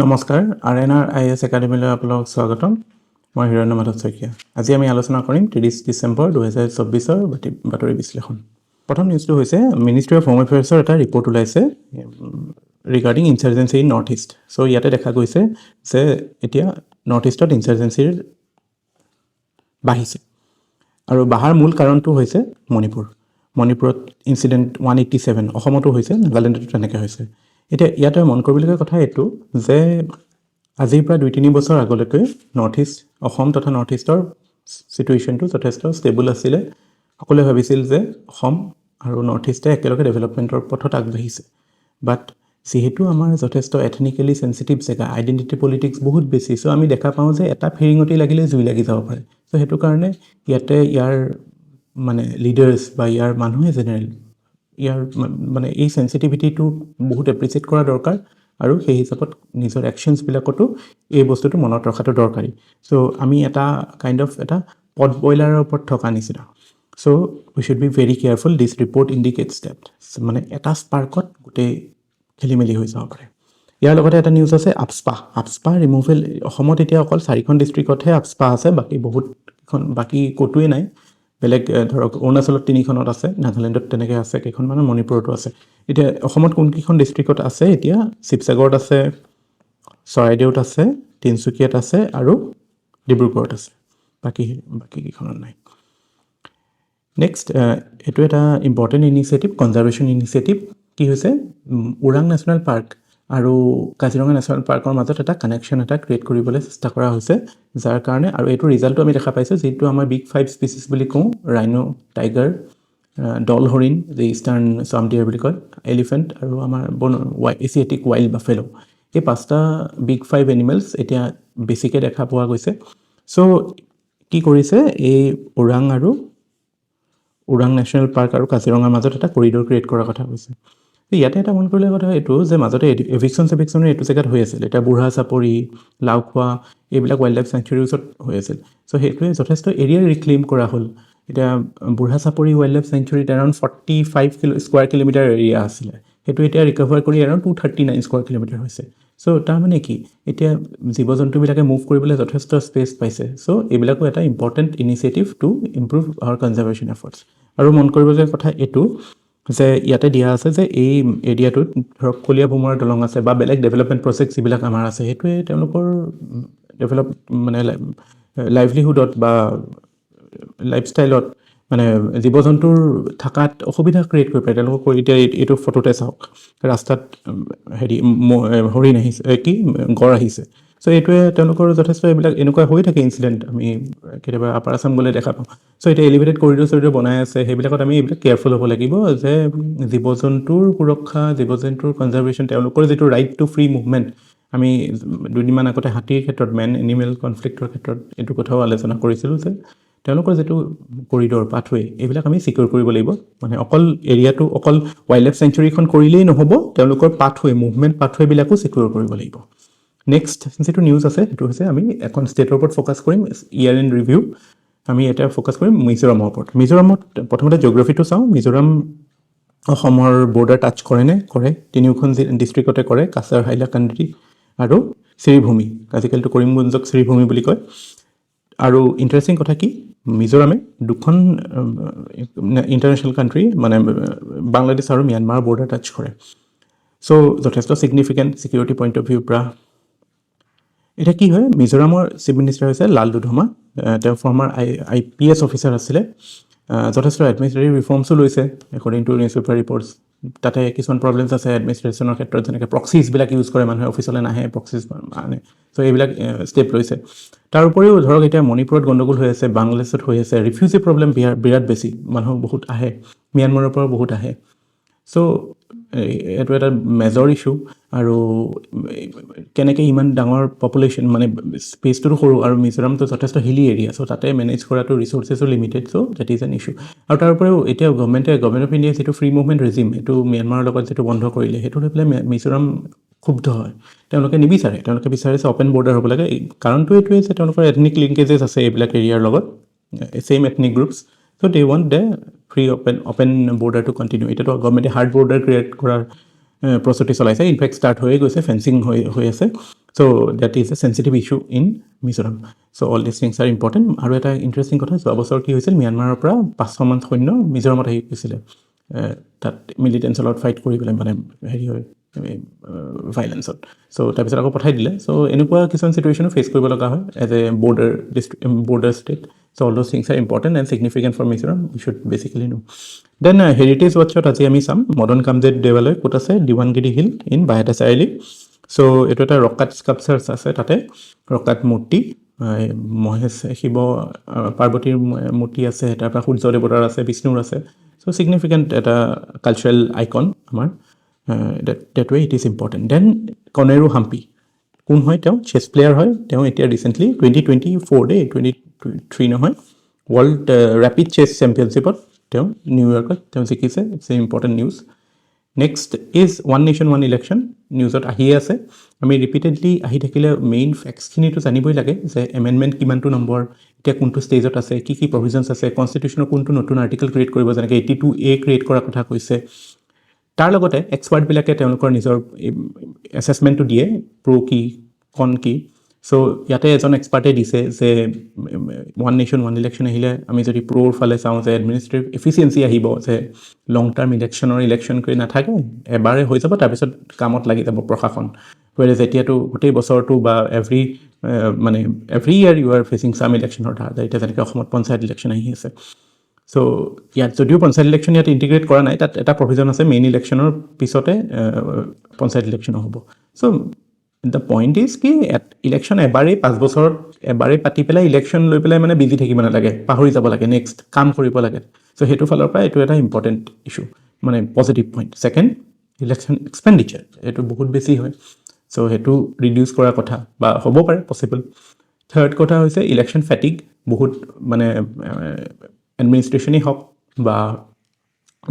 নমস্কাৰ আৰএনআৰ আইএছ একাডেমীলৈ আপোনালোকক স্বাগতম মই হিৰণ্য মাধৱ শইকীয়া আজি আমি আলোচনা কৰিম 30 ডিচেম্বৰ 2024 বাতৰি বিশ্লেষণ প্ৰথম নিউজটো হৈছে মিনিষ্ট্ৰি অফ হোম এফেয়াৰ্ছৰ এটা ৰিপৰ্ট ওলাইছে regarding insurgency in north east so ইয়াতে দেখা গৈছে যে এতিয়া নৰ্থ ইষ্টত ইনচাৰ্জেন্সিৰ বাঢ়িছে আৰু বাহাৰ মূল কাৰণটো হৈছে মণিপুৰত ইনসিডেন্ট 187 অসমতো হৈছে নাগালেণ্ডতো তেনেকৈ হৈছে এতিয়া ইয়াতে মন কৰিবলগীয়া কথা এইটো যে আজিৰ পৰা 2-3 বছৰ আগলৈকে নৰ্থ ইষ্ট অসম তথা নৰ্থ ইষ্টৰ সিচুৱেশ্যনটো যথেষ্ট ষ্টেবল আছিল সকলোৱে ভাবিছিল যে অসম আৰু নৰ্থ ইষ্টে একেলগে ডেভেলপমেণ্টৰ পথত আগবাঢ়িছে বাট যেহেতু আমাৰ যথেষ্ট এথনিক্যালি সেনসিটিভ জেগা আইডেন্টিটি পলিটিক্স বহুত বেছি সো আমি দেখা পাওঁ যে এটা ফেৰিঙতি লাগিলে জুই লাগি যাব পাৰে সো হেতু কাৰণে ইয়াতে ইয়াৰ মানে লিডাৰ্স বা ইয়াৰ মানুহে জেনেৰেল ইয়াৰ মানে এই সেনসিটিভিটিটো বহুত এপ্ৰিচিয়েট কৰা দৰকাৰ আৰু সেই হিচাপত নিজৰ একশনস বিলাকটো এই বস্তুটো মনত ৰখাটো দৰকাৰী সো আমি এটা কাইন্ড অফ এটা পট বয়লাৰৰ ওপৰত থকা নিচিনা so we should be very careful this report indicates that মানে এটা স্পাৰ্কত গোটেই খেলিমেলি হৈ যাব পাৰে ইয়াৰ লগতে এটা নিউজ আছে আপস্পা ৰিমুভেল অসমত এতিয়া অকল 4খন ডিস্ট্ৰিক্টতহে আপস্পা আছে বাকি কতোৱে নাই বেলেগ ধৰক অৰুণাচলত 3খনত আছে নাগালেণ্ডত তেনেকৈ আছে কেইখন মানে মণিপুৰতো আছে এতিয়া অসমত কোন কেইখন ডিস্ট্ৰিক্টত আছে এতিয়া শিৱসাগৰত আছে চৰাইদেউত আছে তিনচুকীয়াত আছে আৰু ডিব্ৰুগড়ত আছে বাকি কেইখনত নাই নেক্সট এটো এটা ইম্পৰ্টেন্ট ইনিচিয়েটিভ কনজাৰভেশ্যন ইনিচিয়েটিভ কি হৈছে ওৰাং নেশ্যনেল পাৰ্ক আৰু কাজিৰঙা নেশ্যনেল পাৰ্কৰ মাজত এটা কানেকশ্যন এটা ক্ৰিয়েট কৰিবলৈ চেষ্টা কৰা হৈছে যাৰ কাৰণে আৰু এটো ৰিজাল্টটো আমি দেখা পাইছো যেটো আমাৰ বিগ 5 স্পিচিছ বুলি কওঁ ৰাইনো টাইগাৰ ডল হৰিণ যে ইষ্টাৰ্ণ সাম ডিয়াৰ বুলি কয় এলিফেন্ট আৰু আমাৰ এছিয়াটিক ওয়াইল্ড বাফেলো এই পাঁচটা বিগ 5 এনিমেলস এতিয়া বেছিকৈ দেখা পোৱা গৈছে সো কি কৰিছে এই ওৰাং নেশ্যনেল পাৰ্ক আৰু কাজিৰঙাৰ মাজত এটা কৰিডৰ ক্ৰিয়েট কৰাৰ কথা কৈছে ইয়াতে এটা মন কৰিলে কথা এইটো যে মাজতে এভিকশ্যনৰ এইটো জেগাত হৈ আছিল এটা বুঢ়া চাপৰি লাউখোৱা এইবিলাক ওয়াইল্ড লাইফ স্যাংচুৰীৰ ওচৰত হৈ আছিল সো হেতুৱে যথেষ্ট এৰিয়া ৰিক্লেইম কৰা হ'ল এটা বুঢ়া চাপৰি ওয়াইল্ড লাইফ স্যাংচুৰীত এৰাউণ্ড 45 স্কয়াৰ কিলোমিটাৰ এৰিয়া আছিল হেতু এতিয়া ৰিকভাৰ কৰি এৰাউণ্ড 239 স্কয়াৰ কিলোমিটাৰ হৈছে সো তাৰ মানে কি এতিয়া জীৱ-জন্তুবিলাকে মুভ কৰিবলৈ যথেষ্ট স্পেচ পাইছে সো এইবিলাকো এটা important initiative to improve our conservation efforts আৰু মন কৰিবলগীয়া কথা এইটো যে ইয়াতে দিয়া আছে যে এই এৰিয়াটোত ধৰক কলিয়া ভূমৰ দলং আছে বা বেলেগ ডেভেলপমেন্ট প্ৰজেক্ট যিবিলাক আমাৰ আছে হেতুৱে তেওঁলোকৰ ডেভেলপ মানে লাইভলিহুডত বা লাইফষ্টাইলত মানে জীৱ-জন্তুৰ থাকাত অসুবিধা ক্ৰিয়েট কৰি পাৰে তেওঁলোকক এতিয়া এইটো ফটোতে চাওক ৰাস্তাত হেৰি হৰিণ আহিছে কি গড় আহিছে সো এইটোৱে তেওঁলোকৰ যথেষ্ট এইবিলাক এনেকুৱা হৈ থাকে ইনসিডেন্ট আমি কেতিয়াবা আপাৰ আসাম গলে দেখা পাওঁ সো এটা এলিভেটেড কৰিডৰ বনাই আছে সেইবিলাকত আমি এইবিলাক কেয়াৰফুল হ'ব লাগিব যে জীৱ-জন্তুৰ সুৰক্ষা জীৱ-জন্তুৰ কনজাৰভেশ্যন তেওঁলোকৰ যেটো ৰাইট টু ফ্ৰী মুভমেন্ট আমি দুদিনমান আগতে হাতীৰ ক্ষেত্ৰত মেন এনিমেল কনফ্লিক্টৰ ক্ষেত্ৰত এইটো কথাও আলোচনা কৰিছিলোঁ যে তেওঁলোকৰ যেটো কৰিডৰ পাথৱে এইবিলাক আমি সিকিউৰ কৰিব লাগিব মানে অকল এৰিয়াটো অকল ওয়াইল্ড লাইফ স্যাংচুৰীখন কৰিলেই নহব তেওঁলোকৰ পাথৱে মুভমেন্ট পাথৱে বিলাকো সিকিউৰ কৰিব লাগিব নেক্সট যেটো নিউজ আছে হেতু হৈছে আমি এখন ষ্টেটৰ ওপৰত ফোকাস কৰিম ইয়াৰ এণ্ড ৰিভিউ আমি এটা ফোকাস কৰিম মিজোৰামৰ ওপৰত মিজোৰামত প্ৰথমতে জিওগ্ৰাফিটো চাওঁ মিজোৰাম অসমৰ বৰ্ডাৰ টাচ কৰে নে কৰে তিনিখন ডিস্ট্ৰিক্টতে কৰে কাছাৰ হাইলাকান্দি আৰু শ্ৰীভূমি আজিকালিটো কৰিমগঞ্জক শ্ৰীভূমি বুলি কয় আৰু ইন্টাৰেষ্টিং কথা কি মিজোৰামে দুখন ইন্টাৰনেশ্যনেল কান্ট্ৰি মানে বাংলাদেশ আৰু ম্যানমাৰ বৰ্ডাৰ টাচ কৰে সো যথেষ্ট significant security point of view পৰা এটা কি হয় মিজোৰামৰ চিফ মিনিষ্টাৰ হৈছে লাল দুধমা তেওঁ ফৰ্মাৰ আইপিএছ অফিচাৰ আছিলে যথেষ্ট এডমিনিষ্ট্ৰেটিভ ৰিফৰ্মছো লৈছে একৰ্ডিং টু নিউজপেপাৰ ৰিপৰ্টছ তাতে কিছুমান প্ৰবলেমছ আছে এডমিনিষ্ট্ৰেশ্যনৰ ক্ষেত্ৰত যেনেকৈ প্ৰক্সিজ বিলাক ইউজ কৰে মানুহে অফিচলৈ নাহে প্ৰক্সিজ মানে সো এইবিলাক ষ্টেপ লৈছে তাৰ উপৰিও ধৰক এতিয়া মণিপুৰত গণ্ডগোল হৈ আছে বাংলাদেশত হৈ আছে ৰিফিউজি প্ৰবলেম বিৰাট বেছি মানুহ বহুত আহে ম্যানমাৰৰ পৰা বহুত আহে সো এটো এটা মেজৰ ইস্যু আৰু কেনেকৈ ইমান ডাঙৰ পপুলেশ্যন মানে স্পেচটো সৰু আৰু মিজোৰামটো যথেষ্ট হিলি এৰিয়া সো তাতে মেনেজ কৰাটো ৰিসোৰ্সেসো limited so that is an issue আৰু তাৰ উপৰিও এতিয়া গভৰ্ণমেণ্ট অফ ইণ্ডিয়া যেটো ফ্ৰী মুভমেণ্ট ৰেজিম এটো ম্যানমাৰৰ লগত যেটো বন্ধ কৰিলে হেতু লৈ পেলাই মিজোৰাম ক্ষুব্ধ হয় তেওঁলোকে নিবিচাৰে তেওঁলোকে বিচাৰিছে ওপেন বৰ্ডাৰ হ'ব লাগে কাৰণটো এইটোৱে যে তেওঁলোকৰ এথনিক লিংকেজেছ আছে এইবিলাক এৰিয়াৰ লগত same ethnic groups so they want the free open border to continue এটাতো গভৰ্ণমেণ্টে হাৰ্ড বৰ্ডাৰ ক্ৰিয়েট কৰাৰ প্ৰস্তুতি চলাইছে ইনফেক্ট ষ্টাৰ্ট হৈয়ে গৈছে ফেন্সিং হৈ আছে So that is a sensitive issue in Mizoram. So all these things are important. আৰু এটা ইণ্টাৰেষ্টিং কথা, যোৱা বছৰ কি হৈছিল, ম্যানমাৰৰ পৰা 500মান সৈন্য মিজোৰামত আহি গৈছিলে, তাত মিলিটেণ্টছৰ লগত ফাইট কৰি পেলাই, মানে হেৰি হয় ভাইলেঞ্চত। চ' তাৰপিছত আকৌ পঠাই দিলে। চ' এনেকুৱা কিছুমান চিটুৱেশ্যনো ফেচ কৰিব লগা হয় as a border state. So' all those things are important and significant for Mizoram, we should basically know. Then heritage ৱাটছত আজি আমি চাম মদন কামদেৱ দেৱালয় ক'ত আছে, Dewangiri hill in Baihata Chariali. So' এইটো এটা ৰকাত স্কাল্পচাৰ্ছ আছে, তাতে ৰকাত মূৰ্তি, মহেশ শিৱ পাৰ্বতীৰ মূৰ্তি আছে, তাৰপৰা সূৰ্য দেৱতাৰ আছে, বিষ্ণুৰ আছে। চ' ছিগনিফিকেণ্ট এটা কালচাৰেল আইকন আমাৰ, that way it is important. Then Koneru Humpy কোন হয়, তেওঁ চেছ প্লেয়াৰ হয়। তেওঁ এতিয়া ৰিচেণ্টলি 2024 2023 নহয়, ৱৰ্ল্ড ৰেপিড চেছ চেম্পিয়নশ্বিপত তেওঁ নিউয়ৰ্কত তেওঁ জিকিছে। It's a important news. Next is one nation one election, নিউজত আহিয়ে আছে। আমি ৰিপিটেডলি আহি থাকিলে মেইন ফেক্টছখিনিতো জানিবই লাগে যে এমেণ্ডমেণ্ট কিমানটো নম্বৰ, এতিয়া কোনটো ষ্টেজত আছে, কি কি প্ৰভিজনছ আছে, কনষ্টিটিউশ্যনৰ কোনটো নতুন আৰ্টিকল ক্ৰিয়েট কৰিব, যেনেকৈ 82A ক্ৰিয়েট কৰাৰ কথা কৈছে। তাৰ লগতে এক্সপাৰ্টবিলাকে তেওঁলোকৰ নিজৰ এছেছমেণ্টটো দিয়ে, প্ৰ' কি কন কি। চ' ইয়াতে এজন এক্সপাৰ্টে দিছে যে ওৱান নেশ্যন ওৱান ইলেকশ্যন আহিলে আমি যদি প্ৰ'ৰ ফালে চাওঁ যে এডমিনিষ্ট্ৰেটিভ এফিচিয়েঞ্চি আহিব, যে লং টাৰ্ম ইলেকশ্যন কৰি নাথাকে, এবাৰে হৈ যাব, তাৰপিছত কামত লাগি যাব প্ৰশাসন। গতিকে যেতিয়াতো গোটেই বছৰটো বা এভৰি ইয়াৰ ইউ আৰ ফেচিং চাম ইলেকশ্যনৰ ধাৰ, এতিয়া যেনেকৈ অসমত পঞ্চায়ত ইলেকশ্যন আহি আছে। চ' ইয়াত যদিও পঞ্চায়ত ইলেকশ্যন ইয়াত ইণ্টিগ্ৰেট কৰা নাই, তাত এটা প্ৰভিজন আছে মেইন ইলেকশ্যনৰ পিছতে পঞ্চায়ত ইলেকশ্যনো হ'ব। চ' দ্য পইণ্ট ইজ কি ইলেকশ্যন এবাৰেই 5 বছৰত এবাৰেই পাতি পেলাই ইলেকশ্যন লৈ পেলাই মানে বিজি থাকিব নালাগে, পাহৰি যাব লাগে, নেক্সট কাম কৰিব লাগে। চ' সেইটো ফালৰ পৰা এইটো এটা ইম্পৰ্টেণ্ট ইছ্যু, মানে positive point. Second, election expenditure এইটো বহুত বেছি হয়। চ' সেইটো ৰিডিউচ কৰাৰ কথা বা হ'ব পাৰে পচিবল। থাৰ্ড কথা হৈছে ইলেকশ্যন ফেটিক, বহুত মানে এডমিনিষ্ট্ৰেশ্যনেই হওক বা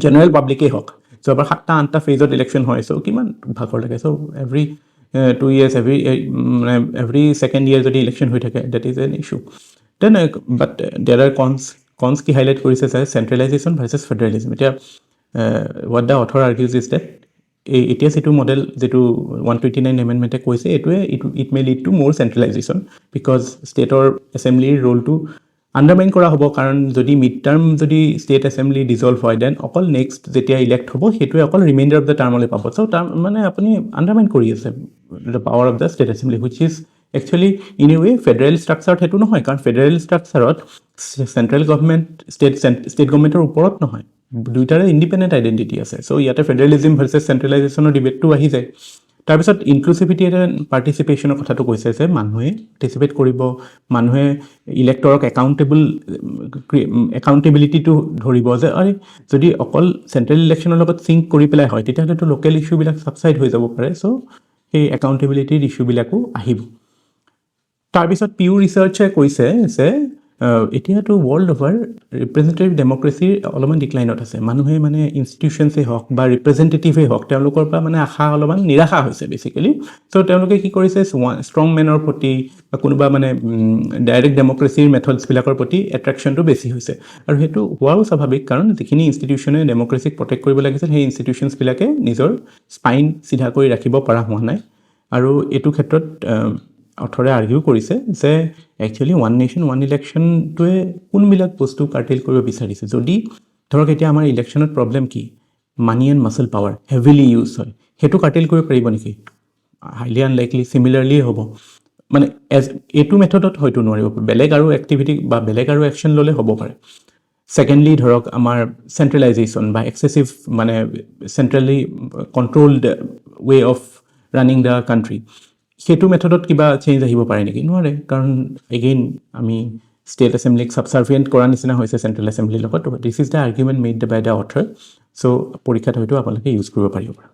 জেনেৰেল পাব্লিকেই হওক, চ' এবাৰ 7-8টা ফেজত ইলেকশ্যন হয়। চ' কিমান ভাগৰ লাগে। So' every 2 years every second year যদি ইলেকশ্যন হৈ থাকে, that is an issue. Then but there are cons কি হাইলাইট কৰিছে যে চেণ্ট্ৰেলাইজেশ্যন ভাৰ্চেছ ফেডাৰেলিজম। এতিয়া what the author argues is that এতিয়া যিটো মডেল, যিটো 129 এমেণ্ডমেণ্টে কৈছে, এইটোৱে ইট মে লিড টু মোৰ চেণ্ট্ৰেলাইজেশ্যন, বিকজ ষ্টেটৰ এছেম্বলিৰ ৰোলটো আণ্ডাৰমাইন কৰা হ'ব। কাৰণ যদি মিড টাৰ্ম যদি ষ্টেট এছেম্বলি ডিজল্ভ হয়, দেন অকল নেক্সট যেতিয়া ইলেক্ট হ'ব সেইটোৱে অকল ৰিমাইণ্ডাৰ অফ দ্য টাৰ্মলৈ পাব। চ' মানে আপুনি আণ্ডাৰমাইন কৰি আছে the power of the state assembly, which is actually in a way federal ষ্ট্ৰাকচাৰত সেইটো নহয়। কাৰণ ফেডাৰেল ষ্ট্ৰাকচাৰত চেণ্ট্ৰেল গভমেণ্ট ষ্টেট গভমেণ্টৰ ওপৰত নহয়, দুয়োটাৰে ইণ্ডিপেণ্ডেণ্ট আইডেণ্টিটি আছে। চ' ইয়াতে ফেডাৰেলিজিম ভাৰ্চেছ চেণ্ট্ৰেলাইজেশ্যনৰ ডিবেটটো আহি যায়। তাৰপিছত ইনক্লুচিভিটি এণ্ড পাৰ্টিচিপেশ্যনৰ কথাটো কৈছে যে মানুহে পাৰ্টিচিপেট কৰিব, মানুহে ইলেক্টৰক একাউণ্টেবিলিটিটো ধৰিব, যে যদি অকল চেণ্ট্ৰেল ইলেকশ্যনৰ লগত চিংক কৰি পেলাই হয়, তেতিয়াহ'লেতো লোকেল ইছ্যুবিলাক ছাবচাইড হৈ যাব পাৰে। চ' সেই একাউণ্টেবিলিটিৰ ইছ্যুবিলাকো আহিব। তাৰপিছত পিউ ৰিচাৰ্চে কৈছে যে এতিয়াতো ৱৰ্ল্ড অভাৰ ৰিপ্ৰেজেণ্টেটিভ ডেম'ক্ৰেচিৰ অলপমান ডিক্লাইনত আছে। মানুহে মানে ইনষ্টিটিউশ্যনছেই হওক বা ৰিপ্ৰেজেণ্টেটিভেই হওক, তেওঁলোকৰ পৰা মানে আশা অলপমান নিৰাশা হৈছে বেচিকেলি। চ' তেওঁলোকে কি কৰিছে, ষ্ট্ৰং মেনৰ প্ৰতি বা কোনোবা মানে ডাইৰেক্ট ডেম'ক্ৰেচিৰ মেথডছবিলাকৰ প্ৰতি এট্ৰেকশ্যনটো বেছি হৈছে। আৰু সেইটো হোৱাও স্বাভাৱিক, কাৰণ যিখিনি ইনষ্টিটিউশ্যনে ডেম'ক্ৰেচিক প্ৰটেক্ট কৰিব লাগিছিল, সেই ইনষ্টিটিউশ্যনছবিলাকে নিজৰ স্পাইন চিধা কৰি ৰাখিব পৰা হোৱা নাই। আৰু এইটো ক্ষেত্ৰত অথৰে আৰ্গিউ কৰিছে যে একচুৱেলি ওৱান নেশ্যন ওৱান ইলেকশ্যনটোৱে কোনবিলাক বস্তু কাৰ্টেল কৰিব বিচাৰিছে। যদি ধৰক এতিয়া আমাৰ ইলেকশ্যনত প্ৰব্লেম কি, money and muscle power heavily use হয়, সেইটো কাৰ্টেল কৰিব পাৰিব নেকি? Highly unlikely. চিমিলাৰলি হ'ব, মানে এইটো মেথডত হয়তো নোৱাৰিব, বেলেগ আৰু এক্টিভিটি বা বেলেগ আৰু একশ্যন ল'লে হ'ব পাৰে। ছেকেণ্ডলি ধৰক আমাৰ চেণ্ট্ৰেলাইজেশ্যন বা এক্সেচিভ মানে centrally controlled way of running the country, সেইটো মেথডত কিবা চেঞ্জ আহিব পাৰে নেকি? নোৱাৰে, কাৰণ এগেইন আমি ষ্টেট এছেম্বলিক ছাবচাৰ্ভিয়েণ্ট কৰা নিচিনা হৈছে চেণ্ট্ৰেল এছেম্বলিৰ লগত। This is the argument made by the author. So' পৰীক্ষাত হয়তো আপোনালোকে ইউজ কৰিব পাৰিব পাৰে।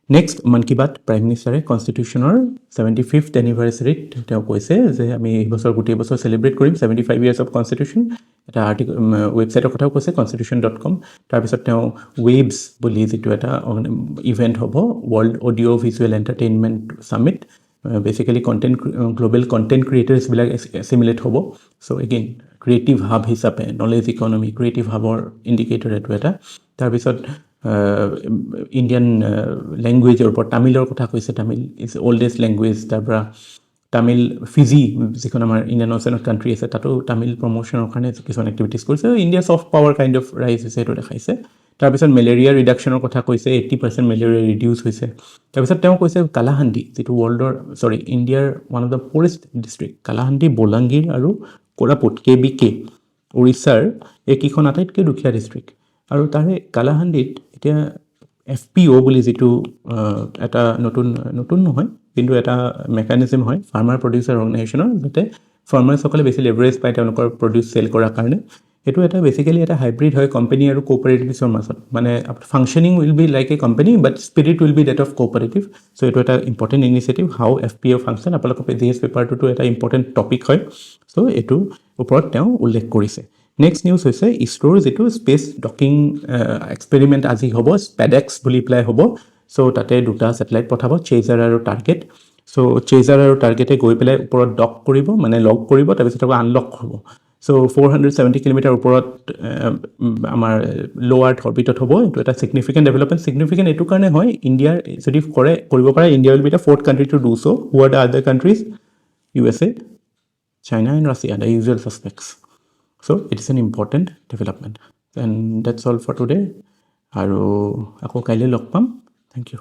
নেক্সট, মন কী বাত প্ৰাইম মিনিষ্টাৰে কনষ্টিটিউশ্যনৰ 75th এনিভাৰ্চাৰীত তেওঁ কৈছে যে আমি এই বছৰ গোটেই বছৰ চেলিব্ৰেট কৰিম 75 years অফ কনষ্টিটিউশ্যন। এটা ৱেবছাইটৰ কথাও কৈছে constitution.com। তাৰপিছত তেওঁ ৱেবছ বুলি যিটো এটা ইভেণ্ট হ'ব, world audio' visual entertainment summit, basically global content ক্ৰিয়েটাৰ্ছবিলাক এছিমিলেট হ'ব। চ' এগেইন ক্ৰিয়েটিভ হাব হিচাপে নলেজ ইকনমি, ক্ৰিয়েটিভ হাবৰ ইণ্ডিকেটৰ এইটো এটা। তাৰপিছত ইণ্ডিয়ান লেংগুৱেজৰ ওপৰত তামিলৰ কথা কৈছে, তামিল ইজ অল্ডেষ্ট লেংগুৱেজ, তাৰপৰা তামিল ফিজি যিখন আমাৰ ইণ্ডিয়ান অ'চেনত কাণ্ট্ৰি আছে তাতো তামিল প্ৰমোশ্যনৰ কাৰণে কিছুমান এক্টিভিটিছ কৰিছে। India soft power kind of ৰাইজ হৈছে সেইটো দেখাইছে। তাৰপিছত মেলেৰিয়া ৰিডাকশ্যনৰ কথা কৈছে, 80% মেলেৰিয়া ৰিডিউচ হৈছে। তাৰপিছত তেওঁ কৈছে কালাহাণ্ডি যিটো ইণ্ডিয়াৰ one of the poorest district, Kalahandi, Balangir আৰু কোৰাপুট KBK উৰিষ্যাৰ এইকেইখন আটাইতকৈ দুখীয়া ডিষ্ট্ৰিক্ট। আৰু তাৰে কালাহাণ্ডিত এতিয়া FPO বুলি যিটো এটা নতুন নহয় কিন্তু এটা মেকানিজম হয় ফাৰ্মাৰ প্ৰডিউচাৰ অৰ্গেনাইজেশ্যনৰ, যাতে ফাৰ্মাৰ্ছসকলে বেছি লেভাৰেজ পায় তেওঁলোকৰ প্ৰডিউচ চেল কৰাৰ কাৰণে। এইটো এটা বেচিকেলি এটা হাইব্ৰিড হয় কোম্পানী আৰু কোঅপাৰেটিভছৰ মাজত, মানে functioning will be like a company but spirit will be that of cooperative. So' এইটো এটা important initiative, how FPO function. আপোনালোকৰ GS পেপাৰটোতো এটা ইম্পৰ্টেণ্ট টপিক হয়। চ' এইটোৰ ওপৰত তেওঁ উল্লেখ কৰিছে। নেক্সট নিউজ হৈছে ইছৰোৰ যিটো স্পেচ ডকিং এক্সপেৰিমেণ্ট আজি হ'ব, স্পেডেক্স বুলি পেলাই হ'ব। চ' তাতে দুটা ছেটেলাইট পঠাব, চেজাৰ আৰু টাৰ্গেট। চ' চেজাৰ আৰু টাৰ্গেটে গৈ পেলাই ওপৰত ডক কৰিব, মানে লগ কৰিব, তাৰপিছত আকৌ আনলক হ'ব। চ' 470 কিলোমিটাৰ ওপৰত আমাৰ ল' আৰ্থ অৰ্বিটত হ'ব। এইটো এটা ছিগনিফিকেণ্ট ডেভেলপমেণ্ট। ছিগনিফিকেণ্ট এইটো কাৰণে হয়, ইণ্ডিয়াৰ যদি কৰিব পাৰে, India will be the fourth country to do so'. Who are the আদাৰ countries? USA, China and Russia, the usual suspects. So it is an important development. And that's all for today. আৰু আকৌ কাইলৈ লগ পাম। Thank U.